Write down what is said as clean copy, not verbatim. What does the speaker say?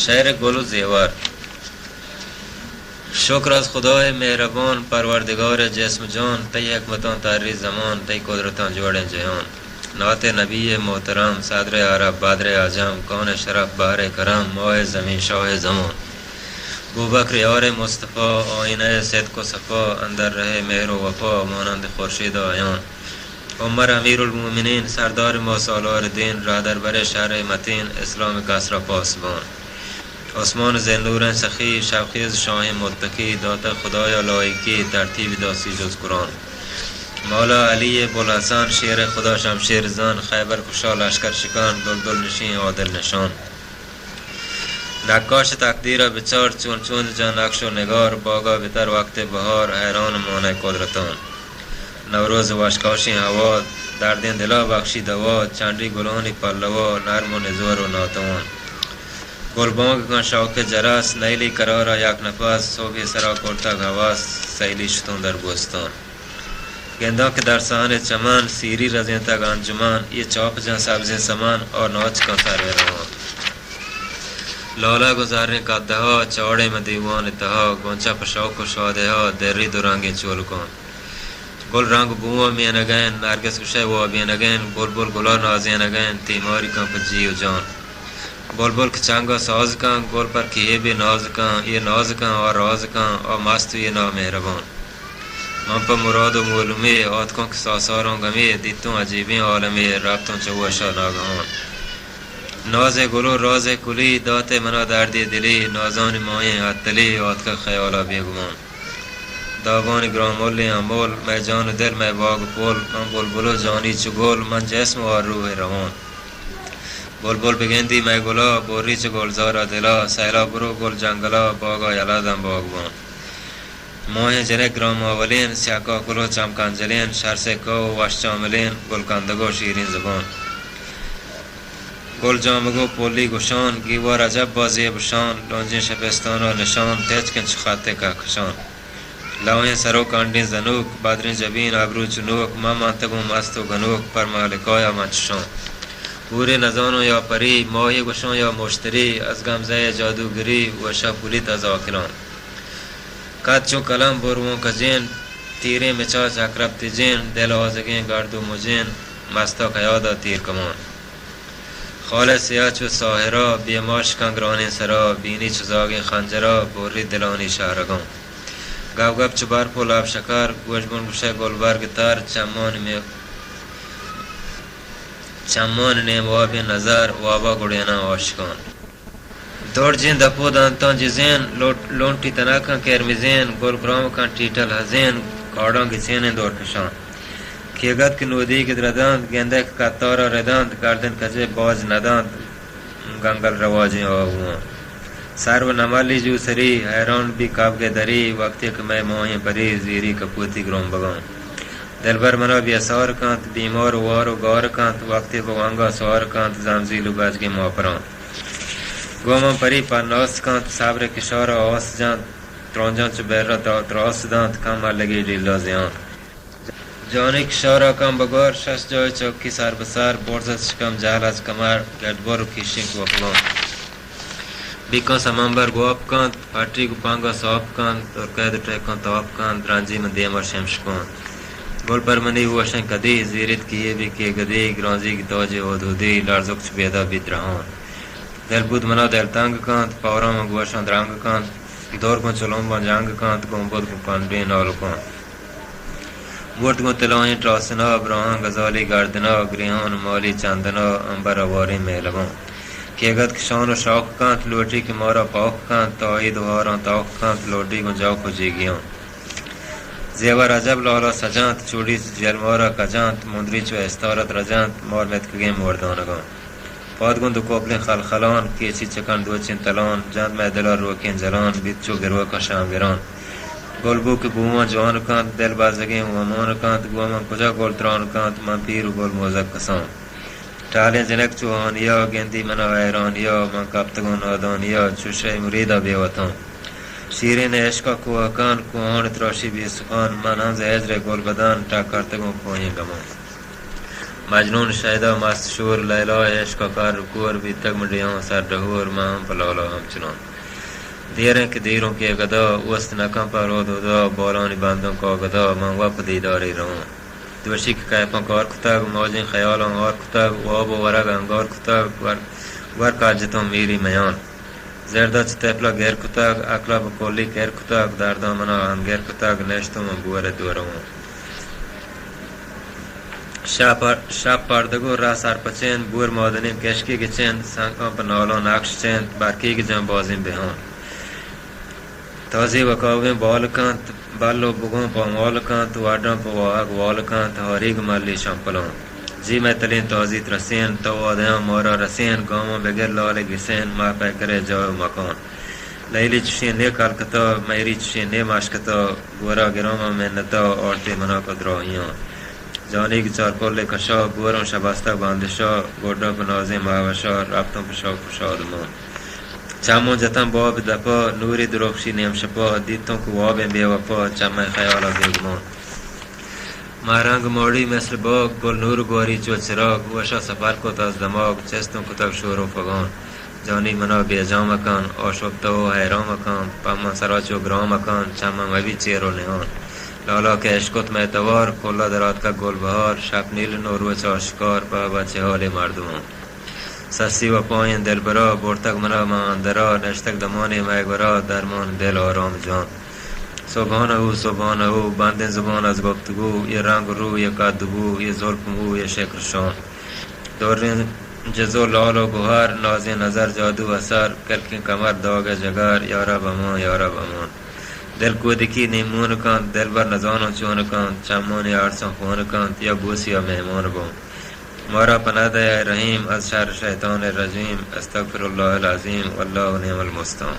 شعر گل و زیور. شکر از خدای مهربان پروردگار جسم جان، تی حکمتان تاری زمان، تی قدرتان جوڑ جهان. نعت نبی محترم صدر عرب بدر اعظم، کون شرف بحر کرم، ماه زمین شاه زمان. بوبکر یار مصطفی آینه صدق و صفا، اندر راه مهر و وفا مانند خورشید آیان. عمر امیرالمومنین سردار ما سالار دین، رهبر بر شهر متین اسلام کسرا پاسبان. عثمان زنورن سخی شوخیز شاه متقی، داتا خدای لایکی ترتیب داسی جز قرآن. مولا علی بوالحسن شیر خدا شمشیر زن، خیبر کشا لشکر شکان، دلدل نشین عادل نشان. نقاش تقدیر بچار چون چون جان نقش و نگار، باغا بتر وقت بهار حیران مانه قدرتان. نوروز واشکاشی هوا در دین دلا بخشی دوا، چندی گلانی پلوا نرم و نزور و ناتوان. گلبانگ کن شوق جرس نیلی قرار یک نفس، صبح سرا کرتگ حواس سیلی شتون در بوستان. گندان که در سان چمن سیری رزین تگ انجمن، یہ چاپ جان سبزی سمان اور ناچ کن سر روان. لالا گزارنے کا دہا چوڑے میں دیوان تہا، گونچا پشوق و شادے ہا دری درانگی چول کن. گل رنگ بوما می نگین نرگس کشه و آبی نگین، بلبل گلا نازی نگین تیماری کن پر جی و جان. بلبل که چنگا ساز کن گل پر کیه بی ناز کن، یہ ناز کن اور راز کن اور مست و یہ نامہربان. من پر مراد و معلومی آت کن که ساساروں گمی، دیتوں عجیبی عالمی ربطوں چوشا ناگهان. ناز گلو راز کلی دات منا دردی دلی، نازان ماهی عطلی آت کا خیالا بیگمان. داغان گرامولی امول میں جان دل میں باغ پول، من بلبلو جانی چگول من جسم و روح روان. بلبل بگندی میں گلا بوری چگول زارا دلا، سیلا برو گل جنگلا باغا یلادم باغبان. ماه جنه گرام آولین سیاکا کلو چمکنجلین، شرس کو وش چاملین گل کندگو شیرین زبان. گل جامگو پولی گشان گیوار عجب بازی بشان، لونجین شبستان و نشان تیچکن چخاته که کشان. لوہیں سرو کانڈین زنوک بدرین جبین ابرو چنوک، من منتگو مست و گنوک پر مالکایا منچشان. پورے نزانو یا پری ماهی گشان یا مشتری، از گمزه جادوگری و شپولیت از آکلان. قد چون کلم بروان کجین تیره مچا چکرب تیجین، دل آزگین گرد و مجین مستا کیادا تیر کمان. خال سیاه چو ساهرا بیماش کنگرانی سرا، بینی چزاگین خنجرا بوری دلانی شهرگان. گاب گاب چبار پول آب شکار گوشبون گوشه گلبرگ تر، چمان نیم واب نظر وابا گوڑینا آشکان. دور جین دپو دانتان جزین لونٹی تناکان کرمیزین، گل گرام کان ٹیٹل حزین کارڈان گسین دور کشان. کیگت که نودی که درداند گنده که کتارا رداند، گردن کجه باز نداند گنگل رواجی آوان. سر و نمالی جو سری حیران بی کابگه دری، وقتی که میں ماهی پری زیری کپوتی گرام بگان. دلبر منا بی اثار کانت بیمار و وار و گار کانت، وقتی که وانگا سوار کانت زمزیل و بجگی ماپران. گومن پری پرناس کانت صبر کشار آس جانت، ترانجان چو بیر را تراس دانت کم لگی لیلا زیان. جانی کشارا کم بگار شش جای چوکی سر بسر، برزت شکم جهل از کمر گردبار و کشین کو افغان. بیکان سمانبر گواب کند پٹری گو پانگا صاحب کند اور قید ٹیکان تاپ کند رنجی من دیما شمش کند. گل پرمنی وشن کدی زیرت کیے بھی کی گدی، گرانزی کی تاج حدودی لرزک چو بیدا بیت رهان. دل بود منا دل تنگ کند پاورا من گوشن درنگ کند، دور کن چلون بان جنگ کند گم بود کن کندی نالو کند. ورد کن تلاهی تراسنا ابراهان غزالی گردنا، گریهان مالی چندنا انبر آواری مهلبان. کیگت کشان و شوق کانت لوٹی کی مارا پاک کانت، تائی دواران تاک کانت لوٹی گن جاو کجیگیان. زیور عجب لالا سجانت چوڑی جلمارا کجانت، مندری چو استارت رجانت مار متکگیم مردانگان. پاد گن دو کوپلین خلخلان کیچی چکن دو چین تلان، جاند میں دلا روکین جلان بیت چو گروہ کا شامگران. گلبو کی بومان جوان کانت دل بازگیم ومان کانت، گومن کجا گل تران کانت من پیر و گل موزک کسان. ٹالیں جنک چوہانیا گندی منا حیرانیا، من کبتگون نادانیا چوشے مریدہ بیوتان. شیرین عشقا کوہکان کوہان تراشی بی سخان، من ہنز ہجر گل بدان تا کرتگون کوہیں گمان. मजनून शैदा मस्त शूर लैला इश्क कार रुकूर भी तग मंडियों सर डहूर माम पलाला हम चुनों दीरें के दीरों के गदा वस्त नकम पर रो दो बोलानी बांधों को गदा मां वप दीदारी रहूं दोशिक कैपों और कुताग मौजें ख्यालों और कुताग वाबो वरग अंगोर कुताग वर काजतों मीरी मयान जरदा चतेपला गैर कुताग अकला बकोली गैर कुताग दारदा मना हम गैर कुताग नेश्तों में बुआरे दुआरों शाप पार्दगो रास आरपचेन बुर मौदनी केशकी गिचेन सांकों पर नौलों नाक्श चेन बारकी की जम बाजिम बेहों तौजी वकावें बॉलकांत बालो बुगों पमौलकांत वाडों पवाग वॉलकांत हरीग माली शंपलों जी मैं तलीन तौजी त्रसेन तो वादयां मोरा रसेन गांवों बगैर लौले गिसेन माँ पे करे जाओ मकान लैली चुशी ने कालकतो मेरी चुशी ने माशकतो गोरा गिरोमा में नतो और ते मना को द्रोहियों जानी की चार कोले कशा गोरों शबास्ता बांधिशा गोडों पर नौजे मावशा राब्तों पर शौक प्रसाद मोन चामो जतन बॉब दपा नूरी दुरोक्षी नेम शपा दीतों को वाबे बेवफा चामे ख्याला बेगमोन मारंग मोड़ी मिसल बाग गुल नूर गोरी चो चिराग वशा सफर को तज दमाग चेस्तों को तक शोर फगान जानी मना बेजा मकान और शोबतो हैरा मकान पामा सराचो ग्राम मकान चामा मवी चेरो नेहान लाला के इश्कोत में तवार कोला दरात का गोल बहार शाप नील नोरव चाशकार बाबा चेहाले मारदुआं सस्सी व पायन दिल बरा बोर्तक मना मान दरा नश्तक दमाने मैगवरा दरमान दिल आराम जान सुभान हो बांदे जुबान अज गुफ्तगू ये रंग रू ये कादबू ये जुल्फमू ये शेखर शान दौरे जजो लालो गुहार नाज़े नजर जादू असर कलकी कमर दाग जगार यारा बमान दिल को दिखी नीमून कांत दिल बर नजानो चोन कांत चामोने आरसों फोन कांत या गोसिया मेहमान बो मारा पनादा या रहीम अज़ शर शैतान रजीम अस्तगफिरुल्लाह अज़ीम वल्लाहु निअमल मुस्तान।